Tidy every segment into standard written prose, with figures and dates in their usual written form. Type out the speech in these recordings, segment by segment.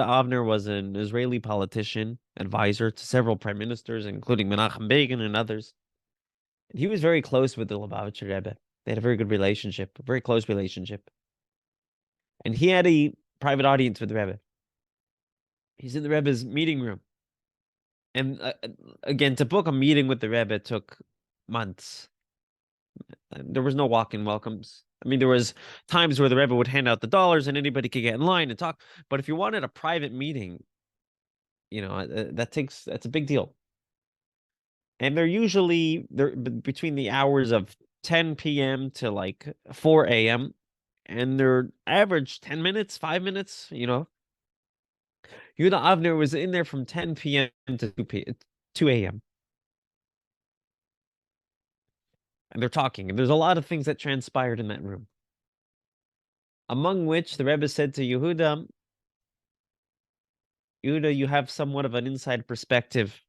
Avner was an Israeli politician, advisor to several prime ministers, including Menachem Begin and others. And he was very close with the Lubavitcher Rebbe. They had a very good relationship, a very close relationship. And he had a private audience with the Rebbe. He's in the Rebbe's meeting room. And again, to book a meeting with the Rebbe took months. There was no walk-in welcomes. I mean, there was times where the Rebbe would hand out the dollars and anybody could get in line and talk. But if you wanted a private meeting, that's a big deal. And they're between the hours of 10 p.m. to like 4 a.m. And they're average 10 minutes, 5 minutes. Yehuda Avner was in there from 10 p.m. to 2 a.m. And they're talking. And there's a lot of things that transpired in that room. Among which the Rebbe said to Yehuda, you have somewhat of an inside perspective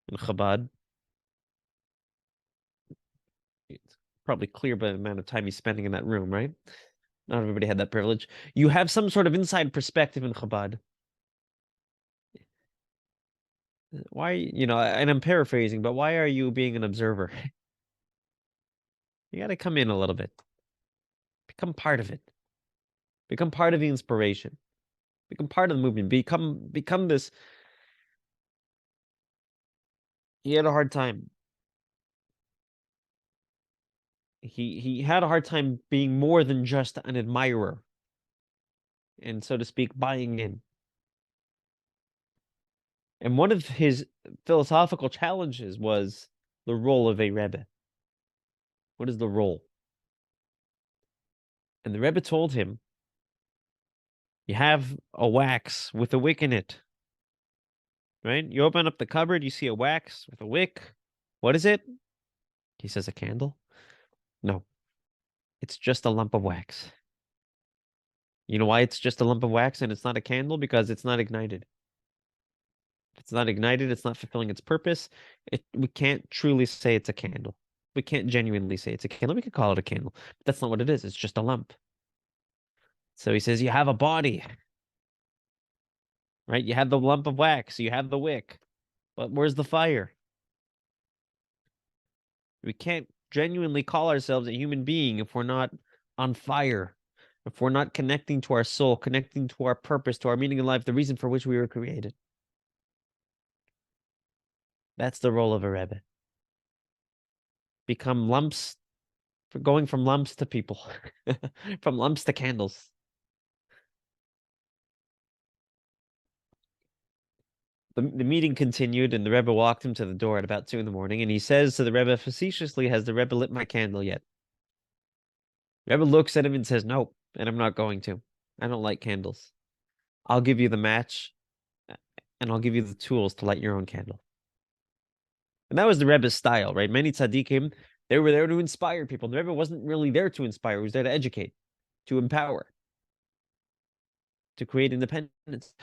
in Chabad. It's probably clear by the amount of time he's spending in that room, right? Not everybody had that privilege. You have some sort of inside perspective in Chabad. Why, and I'm paraphrasing, but why are you being an observer? You got to come in a little bit. Become part of it. Become part of the inspiration. Become part of the movement. Become this. He had a hard time. He had a hard time being more than just an admirer. And so to speak, buying in. And one of his philosophical challenges was the role of a Rebbe. What is the role? And the Rebbe told him, you have a wax with a wick in it. Right? You open up the cupboard, you see a wax with a wick. What is it? He says, a candle? No, it's just a lump of wax. You know why it's just a lump of wax and it's not a candle? Because it's not ignited. If it's not ignited, it's not fulfilling its purpose. We can't truly say it's a candle. We can't genuinely say it's a candle. We could call it a candle, but that's not what it is. It's just a lump. So he says, you have a body, right? You have the lump of wax, you have the wick, but where's the fire? We can't genuinely call ourselves a human being if we're not on fire, if we're not connecting to our soul, connecting to our purpose, to our meaning in life, the reason for which we were created. That's the role of a Rebbe. Become lumps, going from lumps to people, from lumps to candles. The meeting continued, and the Rebbe walked him to the door at about 2 a.m, and he says to the Rebbe facetiously, has the Rebbe lit my candle yet? The Rebbe looks at him and says, nope, and I'm not going to. I don't light candles. I'll give you the match, and I'll give you the tools to light your own candle. And that was the Rebbe's style, right? Many tzaddikim, they were there to inspire people. The Rebbe wasn't really there to inspire. He was there to educate, to empower, to create independence.